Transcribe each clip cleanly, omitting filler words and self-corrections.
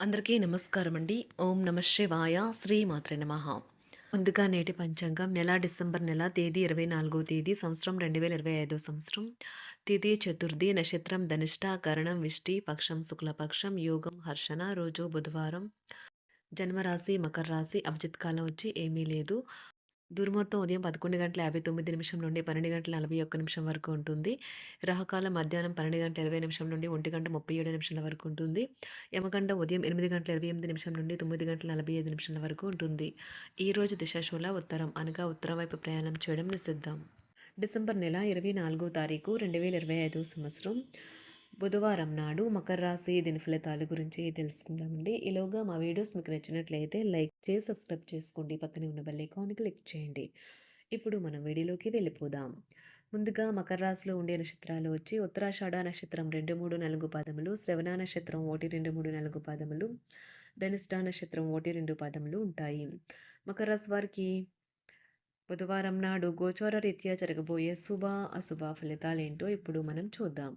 అందరికీ నమస్కారం అండి. ఓం నమ శివాయ. శ్రీమాత్రే నమః. ముందుగా నేటి పంచాంగం నెల డిసెంబర్ నెల తేదీ 24వ తేదీ సంవత్సరం 2025 సంవత్సరం. తిథి చతుర్థి, నక్షత్రం ధనిష్ట, కరణం విష్టి, పక్షం శుక్లపక్షం, యోగం హర్షణ, రోజు బుధవారం. జన్మరాశి మకర రాశి. అభిజిత్ కాలం వచ్చి ఏమీ లేదు. దుర్ముహూర్తం ఉదయం 11:59 నుండి 12:41 వరకు ఉంటుంది. రాహుకాలం మధ్యాహ్నం 12:20 నుండి 1:37 వరకు ఉంటుంది. యమగండం ఉదయం 8:28 నుండి 9:45 వరకు ఉంటుంది. ఈరోజు దిశాశూల ఉత్తరం అనగా ఉత్తరం వైపు ప్రయాణం చేయడం నిషిద్ధం. డిసెంబర్ నెల 24వ తారీఖు 2025 సంవత్సరం బుధవారం నాడు మకర రాశి దీని ఫలితాల గురించి తెలుసుకుందామండి. ఈలోగా మా వీడియోస్ మీకు నచ్చినట్లయితే లైక్ చేసి సబ్స్క్రైబ్ చేసుకోండి. పక్కనే ఉన్న బెల్ ఐకాన్ క్లిక్ చేయండి. ఇప్పుడు మనం వీడియోలోకి వెళ్ళిపోదాం. ముందుగా మకర రాశిలో ఉండే నక్షత్రాలు వచ్చి ఉత్తరాషాఢ నక్షత్రం 2, 3, 4 పాదములు, శ్రవణ నక్షత్రం 1, 2, 3, 4 పాదములు, ధనిష్ట నక్షత్రం 1, 2 పాదములు ఉంటాయి. మకర రాశి వారికి బుధవారం నాడు గోచార రీత్యా జరగబోయే శుభ అశుభ ఫలితాలేంటో ఇప్పుడు మనం చూద్దాం.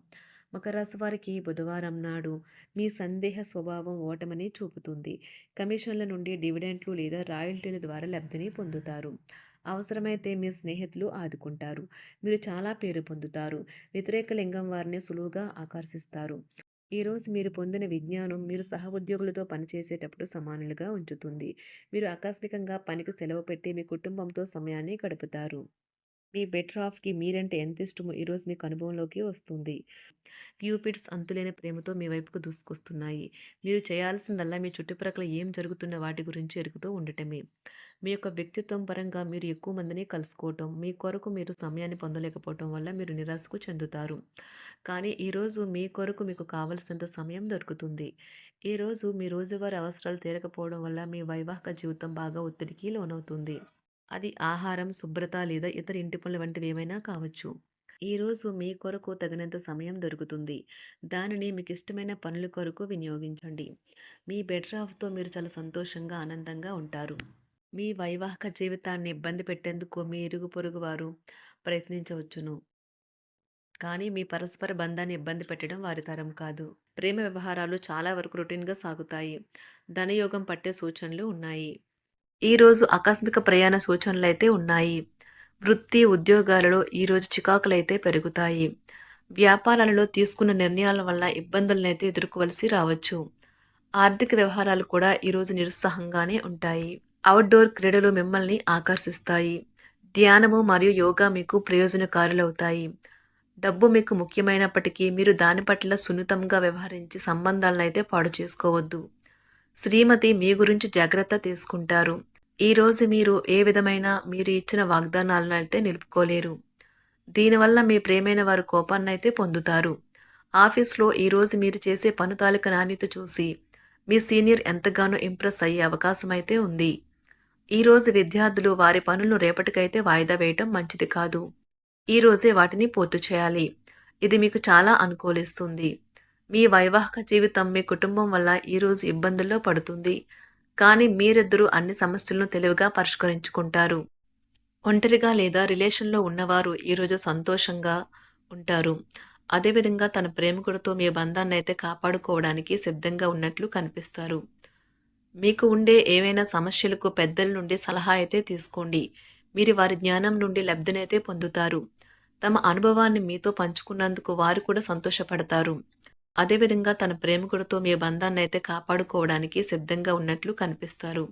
మకర రాశి వారికి బుధవారం నాడు మీ సందేహ స్వభావం ఓటమని చూపుతుంది. కమిషన్ల నుండి డివిడెంట్లు లేదా రాయల్టీల ద్వారా లబ్ధిని పొందుతారు. అవసరమైతే మీ స్నేహితులు ఆదుకుంటారు. మీరు చాలా పేరు పొందుతారు. వ్యతిరేక లింగం వారిని సులువుగా ఆకర్షిస్తారు. ఈరోజు మీరు పొందిన విజ్ఞానం మీరు సహ ఉద్యోగులతో పనిచేసేటప్పుడు సమానులుగా ఉంచుతుంది. మీరు ఆకస్మికంగా పనికి సెలవు పెట్టి మీ కుటుంబంతో సమయాన్ని గడుపుతారు. మీ బెటర్ హాఫ్‌కి మీరంటే ఎంత ఇష్టమో ఈరోజు మీకు అనుభవంలోకి వస్తుంది. క్యూపిడ్స్ అంతులేని ప్రేమతో మీ వైపుకు దూసుకొస్తున్నాయి. మీరు చేయాల్సిందల్లా మీ చుట్టుప్రక్కల ఏం జరుగుతున్న వాటి గురించి ఎరుగుతూ ఉండటమే. మీ యొక్క వ్యక్తిత్వం పరంగా మీరు ఎక్కువ మందిని కలుసుకోవటం, మీ కొరకు మీరు సమయాన్ని పొందలేకపోవటం వల్ల మీరు నిరాశకు చెందుతారు. కానీ ఈరోజు మీ కొరకు మీకు కావలసినంత సమయం దొరుకుతుంది. ఈరోజు మీ రోజువారీ అవసరాలు తీరకపోవడం వల్ల మీ వైవాహిక జీవితం బాగా ఒత్తిడికి లోనవుతుంది. అది ఆహారం, శుభ్రత లేదా ఇతర ఇంటి పనులు వంటివి ఏమైనా కావచ్చు. ఈరోజు మీ కొరకు తగినంత సమయం దొరుకుతుంది. దానిని మీకు ఇష్టమైన పనుల కొరకు వినియోగించండి. మీ బెటర్ హాఫ్‌తో మీరు చాలా సంతోషంగా, ఆనందంగా ఉంటారు. మీ వైవాహిక జీవితాన్ని ఇబ్బంది పెట్టేందుకు మీ ఇరుగు పొరుగు వారు ప్రయత్నించవచ్చును. కానీ మీ పరస్పర బంధాన్ని ఇబ్బంది పెట్టడం వారి తరం కాదు. ప్రేమ వ్యవహారాలు చాలా వరకు రొటీన్‌గా సాగుతాయి. ధనయోగం పట్టే సూచనలు ఉన్నాయి. ఈరోజు ఆకస్మిక ప్రయాణ సూచనలైతే ఉన్నాయి. వృత్తి, ఉద్యోగాలలో ఈరోజు చికాకులైతే పెరుగుతాయి. వ్యాపారాలలో తీసుకున్న నిర్ణయాల వల్ల ఇబ్బందులనైతే ఎదుర్కోవలసి రావచ్చు. ఆర్థిక వ్యవహారాలు కూడా ఈరోజు నిరుత్సాహంగానే ఉంటాయి. అవుట్‌డోర్ క్రీడలు మిమ్మల్ని ఆకర్షిస్తాయి. ధ్యానము మరియు యోగా మీకు ప్రయోజనకారులవుతాయి. డబ్బు మీకు ముఖ్యమైనప్పటికీ మీరు దాని పట్ల సున్నితంగా వ్యవహరించి సంబంధాలనైతే పాడు చేసుకోవద్దు. శ్రీమతి మీ గురించి జాగ్రత్త తీసుకుంటారు. ఈరోజు మీరు ఏ విధమైన మీరు ఇచ్చిన వాగ్దానాలనైతే నిలుపుకోలేరు. దీనివల్ల మీ ప్రియమైన వారు కోపాన్నైతే పొందుతారు. ఆఫీస్‌లో ఈరోజు మీరు చేసే పని తాలూకా నాణ్యత చూసి మీ సీనియర్ ఎంతగానో ఇంప్రెస్ అయ్యే అవకాశమైతే ఉంది. ఈరోజు విద్యార్థులు వారి పనులను రేపటికైతే వాయిదా వేయటం మంచిది కాదు. ఈరోజే వాటిని పూర్తి చేయాలి. ఇది మీకు చాలా అనుకూలిస్తుంది. మీ వైవాహిక జీవితం మీ కుటుంబం వల్ల ఈరోజు ఇబ్బందుల్లో పడుతుంది. కానీ మీరిద్దరూ అన్ని సమస్యలను తెలివిగా పరిష్కరించుకుంటారు. ఒంటరిగా లేదా రిలేషన్‌లో ఉన్నవారు ఈరోజు సంతోషంగా ఉంటారు. అదేవిధంగా తన ప్రేమికుడితో మీ బంధాన్నైతే కాపాడుకోవడానికి సిద్ధంగా ఉన్నట్లు కనిపిస్తారు. మీకు ఉండే ఏవైనా సమస్యలకు పెద్దల నుండి సలహా అయితే తీసుకోండి. మీరు వారి జ్ఞానం నుండి లబ్ధినైతే పొందుతారు. తమ అనుభవాన్ని మీతో పంచుకున్నందుకు వారు కూడా సంతోషపడతారు. అదేవిధంగా తన ప్రేమికుడితో మీ బంధాన్నైతే కాపాడుకోవడానికి సిద్ధంగా ఉన్నట్లు కనిపిస్తారు.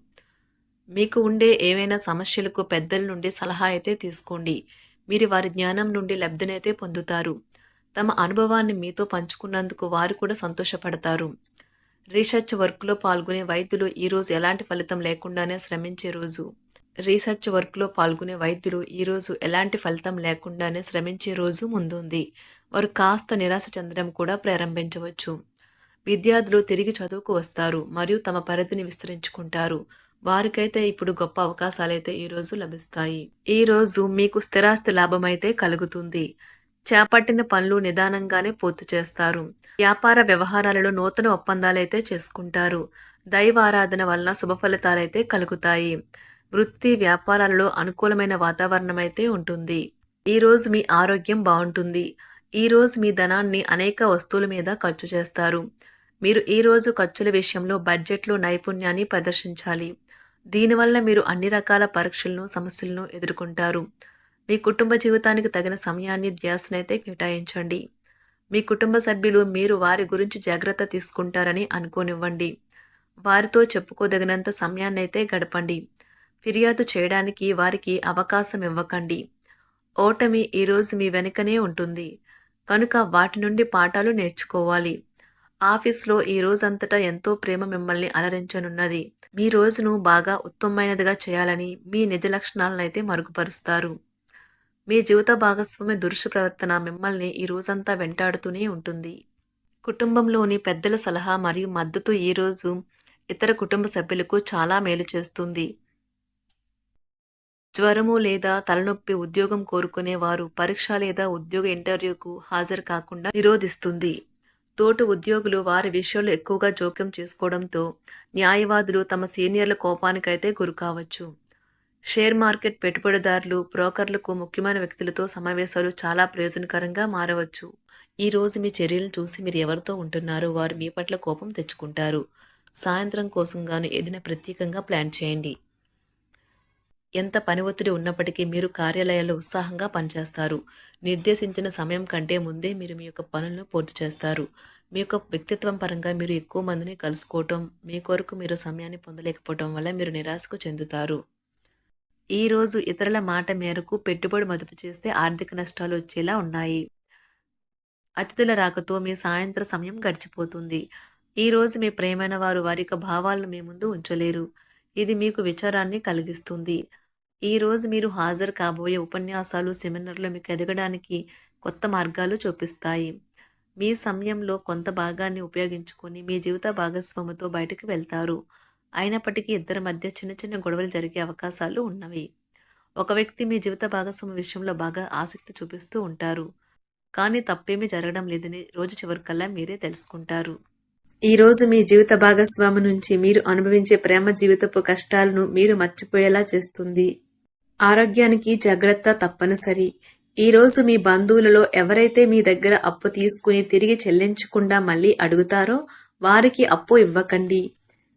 మీకు ఉండే ఏవైనా సమస్యలకు పెద్దల నుండి సలహా అయితే తీసుకోండి. మీరు వారి జ్ఞానం నుండి లబ్ధినైతే పొందుతారు. తమ అనుభవాన్ని మీతో పంచుకున్నందుకు వారు కూడా సంతోషపడతారు. రీసెర్చ్ వర్క్‌లో పాల్గొనే వైద్యులు ఈరోజు ఎలాంటి ఫలితం లేకుండానే శ్రమించే రోజు. రీసెర్చ్ వర్క్‌లో పాల్గొనే వైద్యులు ఈరోజు ఎలాంటి ఫలితం లేకుండానే శ్రమించే రోజు ముందుంది. వారు కాస్త నిరాశ చెందడం కూడా ప్రారంభించవచ్చు. విద్యార్థులు తిరిగి చదువుకు వస్తారు మరియు తమ పరిధిని విస్తరించుకుంటారు. వారికైతే ఇప్పుడు గొప్ప అవకాశాలైతే ఈరోజు లభిస్తాయి. ఈరోజు మీకు స్థిరాస్తి లాభమైతే కలుగుతుంది. చేపట్టిన పనులు నిదానంగానే పూర్తి చేస్తారు. వ్యాపార వ్యవహారాలలో నూతన ఒప్పందాలైతే చేసుకుంటారు. దైవ ఆరాధన వలన శుభ ఫలితాలైతే కలుగుతాయి. వృత్తి వ్యాపారాలలో అనుకూలమైన వాతావరణం అయితే ఉంటుంది. ఈరోజు మీ ఆరోగ్యం బాగుంటుంది. ఈరోజు మీ ధనాన్ని అనేక వస్తువుల మీద ఖర్చు చేస్తారు. మీరు ఈ రోజు ఖర్చుల విషయంలో బడ్జెట్లో నైపుణ్యాన్ని ప్రదర్శించాలి. దీనివల్ల మీరు అన్ని రకాల పరీక్షలను, సమస్యలను ఎదుర్కొంటారు. మీ కుటుంబ జీవితానికి తగిన సమయాన్ని, ధ్యాసనైతే కేటాయించండి. మీ కుటుంబ సభ్యులు మీరు వారి గురించి జాగ్రత్త తీసుకుంటారని అనుకోనివ్వండి. వారితో చెప్పుకోదగినంత సమయాన్నైతే గడపండి. ఫిర్యాదు చేయడానికి వారికి అవకాశం ఇవ్వకండి. ఓటమి ఈరోజు మీ వెనుకనే ఉంటుంది. కనుక వాటి నుండి పాఠాలు నేర్చుకోవాలి. ఆఫీస్‌లో ఈ రోజంతటా ఎంతో ప్రేమ మిమ్మల్ని అలరించనున్నది. మీ రోజును బాగా ఉత్తమమైనదిగా చేయాలని మీ నిజ లక్షణాలనైతే మరుగుపరుస్తారు. మీ జీవిత భాగస్వామి దురుసు ప్రవర్తన మిమ్మల్ని ఈ రోజంతా వెంటాడుతూనే ఉంటుంది. కుటుంబంలోని పెద్దల సలహా మరియు మద్దతు ఈరోజు ఇతర కుటుంబ సభ్యులకు చాలా మేలు చేస్తుంది. జ్వరము లేదా తలనొప్పి ఉద్యోగం కోరుకునేవారు పరీక్ష లేదా ఉద్యోగ ఇంటర్వ్యూకు హాజరు కాకుండా నిరోధిస్తుంది. తోటి ఉద్యోగులు వారి విషయంలో ఎక్కువగా జోక్యం చేసుకోవడంతో న్యాయవాదులు తమ సీనియర్ల కోపానికైతే గురికావచ్చు. షేర్ మార్కెట్ పెట్టుబడిదారులు, బ్రోకర్లకు ముఖ్యమైన వ్యక్తులతో సమావేశాలు చాలా ప్రయోజనకరంగా మారవచ్చు. ఈ రోజు మీ చర్యలను చూసి మీరు ఎవరితో ఉంటున్నారో వారు మీ పట్ల కోపం తెచ్చుకుంటారు. సాయంత్రం కోసం గాను ఏదైనా ప్రత్యేకంగా ప్లాన్ చేయండి. ఎంత పని ఒత్తిడి ఉన్నప్పటికీ మీరు కార్యాలయాల్లో ఉత్సాహంగా పనిచేస్తారు. నిర్దేశించిన సమయం కంటే ముందే మీరు మీ యొక్క పనులను పూర్తి చేస్తారు. మీ యొక్క వ్యక్తిత్వం పరంగా మీరు ఎక్కువ మందిని కలుసుకోవటం, మీ కొరకు మీరు సమయాన్ని పొందలేకపోవటం వల్ల మీరు నిరాశకు చెందుతారు. ఈరోజు ఇతరుల మాట మేరకు పెట్టుబడి మదుపు చేస్తే ఆర్థిక నష్టాలు వచ్చేలా ఉన్నాయి. అతిథుల రాకతో మీ సాయంత్ర సమయం గడిచిపోతుంది. ఈరోజు మీ ప్రియమైన వారు వారి యొక్క భావాలను మీ ముందు ఉంచలేరు. ఇది మీకు విచారాన్ని కలిగిస్తుంది. ఈరోజు మీరు హాజరు కాబోయే ఉపన్యాసాలు, సెమినార్లు మీకు ఎదగడానికి కొత్త మార్గాలు చూపిస్తాయి. మీ సమయంలో కొంత భాగాన్ని ఉపయోగించుకొని మీ జీవిత భాగస్వామితో బయటకు వెళ్తారు. అయినప్పటికీ ఇద్దరి మధ్య చిన్న చిన్న గొడవలు జరిగే అవకాశాలు ఉన్నవి. ఒక వ్యక్తి మీ జీవిత భాగస్వామి విషయంలో బాగా ఆసక్తి చూపిస్తూ ఉంటారు. కానీ తప్పేమీ జరగడం లేదని రోజు చివరికల్లా మీరే తెలుసుకుంటారు. ఈరోజు మీ జీవిత భాగస్వామి నుంచి మీరు అనుభవించే ప్రేమ జీవితపు కష్టాలను మీరు మర్చిపోయేలా చేస్తుంది. ఆరోగ్యానికి జాగ్రత్త తప్పనిసరి. ఈరోజు మీ బంధువులలో ఎవరైతే మీ దగ్గర అప్పు తీసుకుని తిరిగి చెల్లించకుండా మళ్ళీ అడుగుతారో వారికి అప్పు ఇవ్వకండి.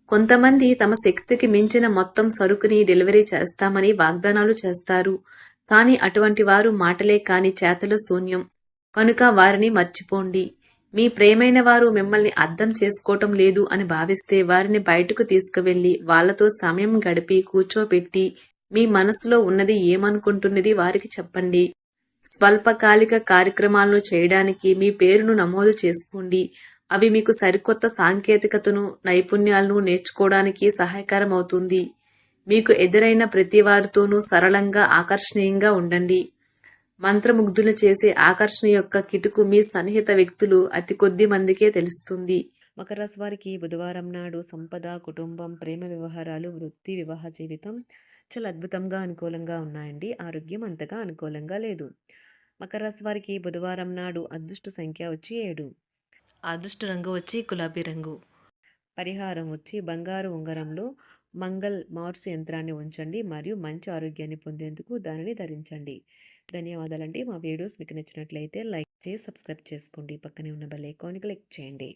కొంతమంది తమ శక్తికి మించిన మొత్తం సరుకుని డెలివరీ చేస్తామని వాగ్దానాలు చేస్తారు. కానీ అటువంటి వారు మాటలే కాని చేతలు శూన్యం. కనుక వారిని మర్చిపోండి. మీ ప్రేమైన వారు మిమ్మల్ని అర్థం చేసుకోవటం లేదు అని భావిస్తే వారిని బయటకు తీసుకువెళ్ళి వాళ్లతో సమయం గడిపి కూర్చోబెట్టి మీ మనసులో ఉన్నది ఏమనుకుంటున్నది వారికి చెప్పండి. స్వల్పకాలిక కార్యక్రమాలను చేయడానికి మీ పేరును నమోదు చేసుకోండి. అవి మీకు సరికొత్త సాంకేతికతను, నైపుణ్యాలను నేర్చుకోవడానికి సహాయకరం అవుతుంది. మీకు ఎదురైన ప్రతి వారితోనూ సరళంగా, ఆకర్షణీయంగా ఉండండి. మంత్రముగ్ధులు చేసే ఆకర్షణ యొక్క కిటుకు మీ సన్నిహిత వ్యక్తులు అతి కొద్ది మందికే తెలుస్తుంది. మకర రాశి వారికి బుధవారం నాడు సంపద, కుటుంబం, ప్రేమ వ్యవహారాలు, వృత్తి, వివాహ జీవితం చాలా అద్భుతంగా అనుకూలంగా ఉన్నాయండి. ఆరోగ్యం అంతగా అనుకూలంగా లేదు. మకర రాశి వారికి బుధవారం నాడు అదృష్ట సంఖ్య వచ్చి 7. అదృష్ట రంగు వచ్చి గులాబీ రంగు. పరిహారం వచ్చి బంగారు ఉంగరంలో మంగళ్ మార్సు యంత్రాన్ని ఉంచండి మరియు మంచి ఆరోగ్యాన్ని పొందేందుకు దానిని ధరించండి. ధన్యవాదాలండి. మా వీడియోస్ మీకు నచ్చినట్లయితే లైక్ చేసి సబ్స్క్రైబ్ చేసుకోండి. పక్కనే ఉన్న బెల్ ఐకాన్ని క్లిక్ చేయండి.